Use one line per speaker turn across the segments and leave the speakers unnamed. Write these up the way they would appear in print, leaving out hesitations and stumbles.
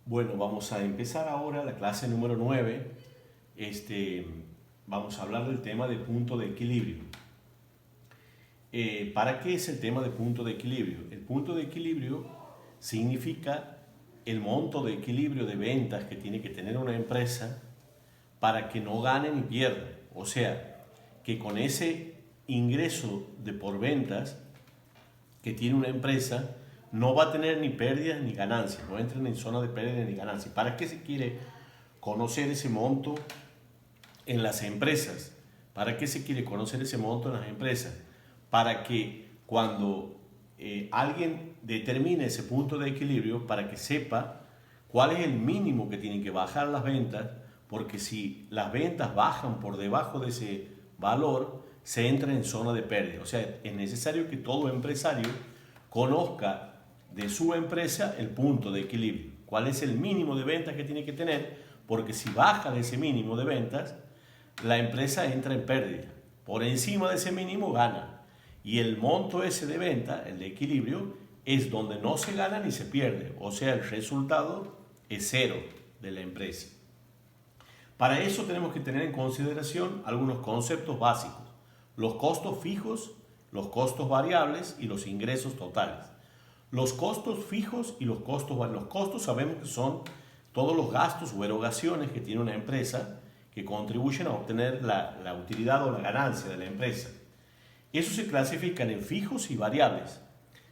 Bueno, vamos a empezar ahora la clase número 9. Vamos a hablar del tema de punto de equilibrio. ¿Para qué es el tema de punto de equilibrio? El punto de equilibrio significa el monto de equilibrio de ventas que tiene que tener una empresa para que no gane ni pierda. O sea, que con ese ingreso de por ventas que tiene una empresa no va a tener ni pérdidas ni ganancias, no entran en zona de pérdidas ni ganancias. ¿Para qué se quiere conocer ese monto en las empresas? ¿Para qué se quiere conocer ese monto en las empresas? Para que cuando alguien determine ese punto de equilibrio, para que sepa cuál es el mínimo que tienen que bajar las ventas, porque si las ventas bajan por debajo de ese valor, se entra en zona de pérdida. O sea, es necesario que todo empresario conozca de su empresa el punto de equilibrio. ¿Cuál es el mínimo de ventas que tiene que tener? Porque si baja de ese mínimo de ventas, la empresa entra en pérdida. Por encima de ese mínimo gana. Y el monto ese de venta, el de equilibrio, es donde no se gana ni se pierde. O sea, el resultado es cero de la empresa. Para eso tenemos que tener en consideración algunos conceptos básicos. Los costos fijos, los costos variables y los ingresos totales. Los costos fijos y los costos sabemos que son todos los gastos o erogaciones que tiene una empresa que contribuyen a obtener la utilidad o la ganancia de la empresa. Eso se clasifican en fijos y variables.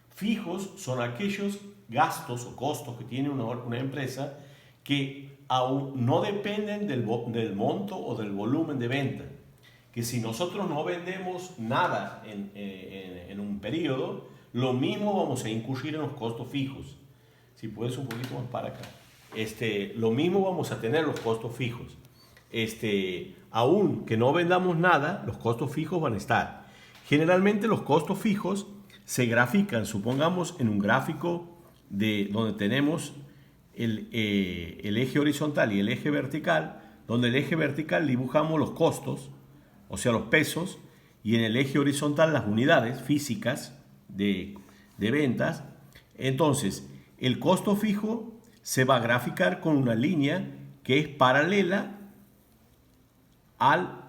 Fijos son aquellos gastos o costos que tiene una empresa que aún no dependen del monto o del volumen de venta. Que si nosotros no vendemos nada en un periodo, lo mismo vamos a incurrir en los costos fijos. Si puedes un poquito más para acá. Lo mismo vamos a tener los costos fijos. Aún que no vendamos nada, los costos fijos van a estar. Generalmente los costos fijos se grafican, supongamos, en un gráfico donde tenemos el eje horizontal y el eje vertical, donde el eje vertical dibujamos los costos, o sea, los pesos, y en el eje horizontal las unidades físicas de ventas. Entonces, el costo fijo se va a graficar con una línea que es paralela a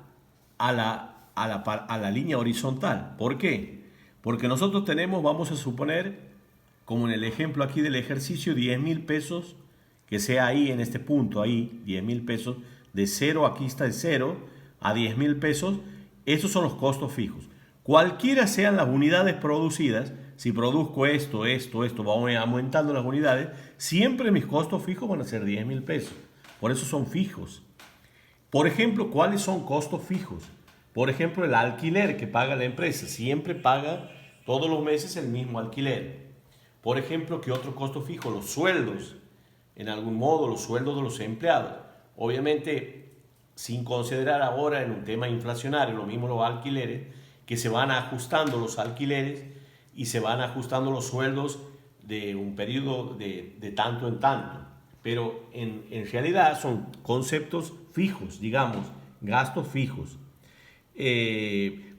la línea horizontal. ¿Por qué? Porque nosotros tenemos, vamos a suponer, como en el ejemplo aquí del ejercicio, 10.000 pesos, que sea ahí en este punto, ahí, 10.000 pesos, de 0, aquí está el 0, a 10.000 pesos, esos son los costos fijos. Cualquiera sean las unidades producidas, si produzco esto, vamos aumentando las unidades, siempre mis costos fijos van a ser 10.000 pesos. Por eso son fijos. Por ejemplo, ¿cuáles son costos fijos? Por ejemplo, el alquiler que paga la empresa. Siempre paga todos los meses el mismo alquiler. Por ejemplo, ¿qué otro costo fijo? Los sueldos. En algún modo, los sueldos de los empleados. Obviamente, sin considerar ahora en un tema inflacionario, lo mismo los alquileres, que se van ajustando los alquileres y se van ajustando los sueldos de un periodo de tanto en tanto. Pero en realidad son conceptos fijos, digamos, gastos fijos.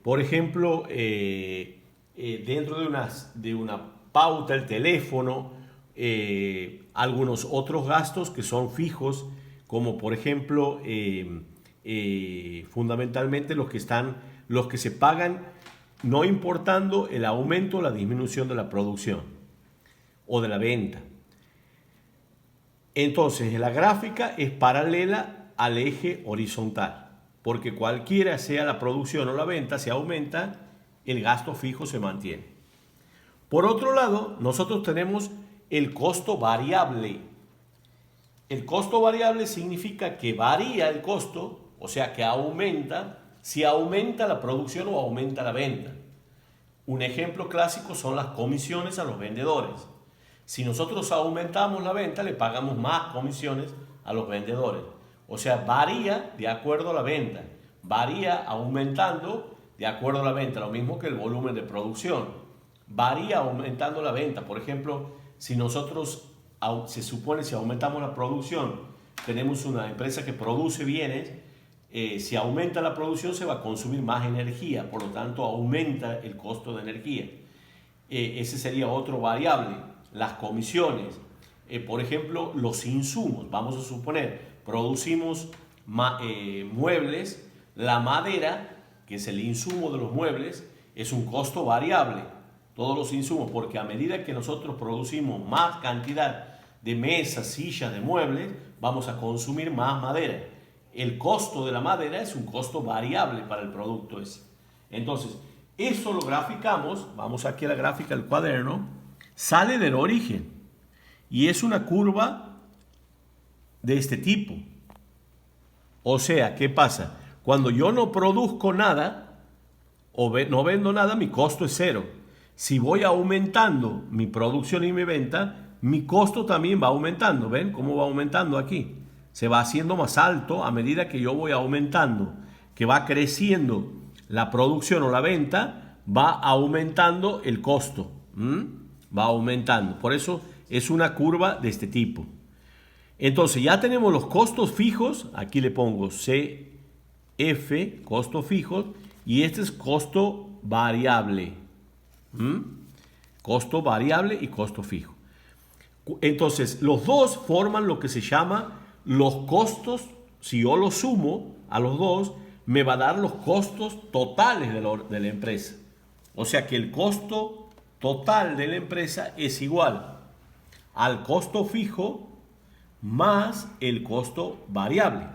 Por ejemplo, dentro de una pauta, el teléfono, algunos otros gastos que son fijos, como por ejemplo, fundamentalmente los que se pagan no importando el aumento o la disminución de la producción o de la venta. Entonces, la gráfica es paralela al eje horizontal, porque cualquiera sea la producción o la venta, si aumenta, el gasto fijo se mantiene. Por otro lado, nosotros tenemos el costo variable. El costo variable significa que varía el costo, o sea que aumenta, si aumenta la producción o aumenta la venta. Un ejemplo clásico son las comisiones a los vendedores. Si nosotros aumentamos la venta, le pagamos más comisiones a los vendedores. O sea, varía de acuerdo a la venta. Varía aumentando de acuerdo a la venta, lo mismo que el volumen de producción. Varía aumentando la venta. Por ejemplo, si nosotros, se supone, si aumentamos la producción, tenemos una empresa que produce bienes, si aumenta la producción se va a consumir más energía, por lo tanto aumenta el costo de energía. Ese sería otro variable. Las comisiones. por ejemplo, los insumos. Vamos a suponer, producimos muebles, la madera, que es el insumo de los muebles, es un costo variable. Todos los insumos, porque a medida que nosotros producimos más cantidad de mesas, sillas, de muebles, vamos a consumir más madera. El costo de la madera es un costo variable para el producto ese. Entonces, eso lo graficamos, vamos aquí a la gráfica del cuaderno, sale del origen y es una curva de este tipo. O sea, ¿qué pasa? Cuando yo no produzco nada o no vendo nada, mi costo es cero. Si voy aumentando mi producción y mi venta, mi costo también va aumentando. ¿Ven cómo va aumentando aquí? Se va haciendo más alto a medida que yo voy aumentando, que va creciendo la producción o la venta, va aumentando el costo. Va aumentando. Por eso es una curva de este tipo. Entonces ya tenemos los costos fijos. Aquí le pongo CF, costos fijos, y este es costo variable. Costo variable y costo fijo. Entonces los dos forman lo que se llama los costos. Si yo los sumo a los dos, me va a dar los costos totales de la empresa. O sea que el costo total de la empresa es igual al costo fijo más el costo variable.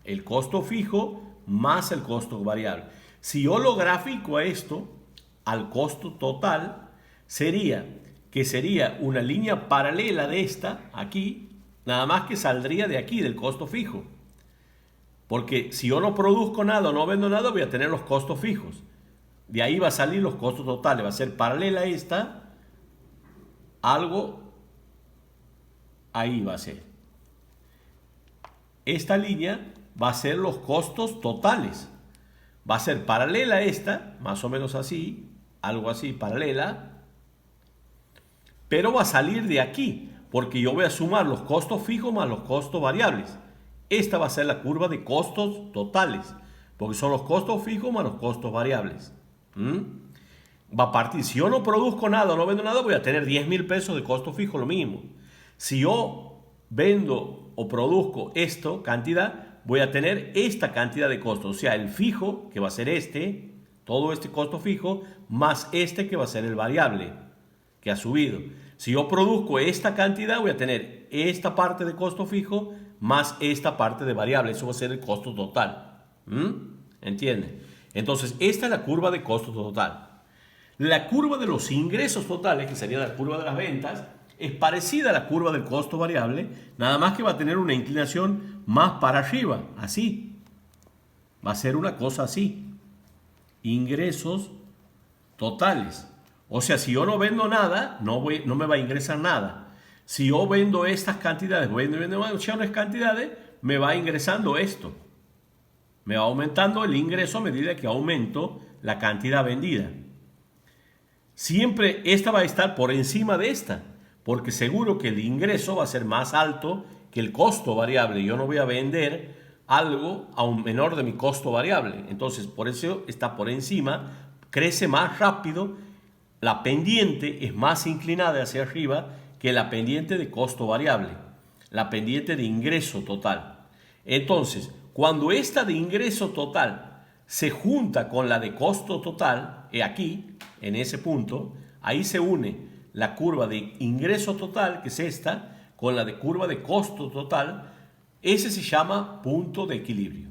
El costo fijo más el costo variable. Si yo lo grafico a esto, al costo total, sería una línea paralela de esta, aquí, nada más que saldría de aquí, del costo fijo. Porque si yo no produzco nada o no vendo nada, voy a tener los costos fijos. De ahí va a salir los costos totales. Va a ser paralela a esta, algo, ahí va a ser. Esta línea va a ser los costos totales. Va a ser paralela a esta, más o menos así, algo así, paralela. Pero va a salir de aquí, porque yo voy a sumar los costos fijos más los costos variables. Esta va a ser la curva de costos totales, porque son los costos fijos más los costos variables. Va a partir, si yo no produzco nada o no vendo nada, voy a tener 10.000 pesos de costo fijo, lo mismo. Si yo vendo o produzco esto, cantidad, voy a tener esta cantidad de costos. O sea, el fijo, que va a ser todo este costo fijo, más este que va a ser el variable, que ha subido. Si yo produzco esta cantidad, voy a tener esta parte de costo fijo más esta parte de variable. Eso va a ser el costo total. ¿Entienden? Entonces, esta es la curva de costo total. La curva de los ingresos totales, que sería la curva de las ventas, es parecida a la curva del costo variable, nada más que va a tener una inclinación más para arriba, así. Va a ser una cosa así. Ingresos totales. O sea, si yo no vendo nada, no me va a ingresar nada. Si yo vendo estas cantidades, vendo unas cantidades, me va ingresando esto. Me va aumentando el ingreso a medida que aumento la cantidad vendida. Siempre esta va a estar por encima de esta, porque seguro que el ingreso va a ser más alto que el costo variable. Yo no voy a vender algo a un menor de mi costo variable. Entonces, por eso está por encima, crece más rápido. La pendiente es más inclinada hacia arriba que la pendiente de costo variable, la pendiente de ingreso total. Entonces, cuando esta de ingreso total se junta con la de costo total, aquí, en ese punto, ahí se une la curva de ingreso total, que es esta, con la de curva de costo total. Ese se llama punto de equilibrio.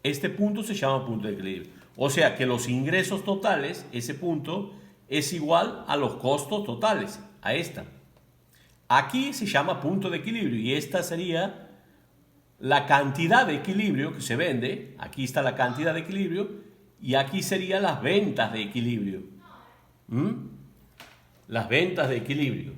Este punto se llama punto de equilibrio. O sea que los ingresos totales, ese punto, es igual a los costos totales, a esta. Aquí se llama punto de equilibrio y esta sería la cantidad de equilibrio que se vende. Aquí está la cantidad de equilibrio y aquí serían las ventas de equilibrio. Las ventas de equilibrio.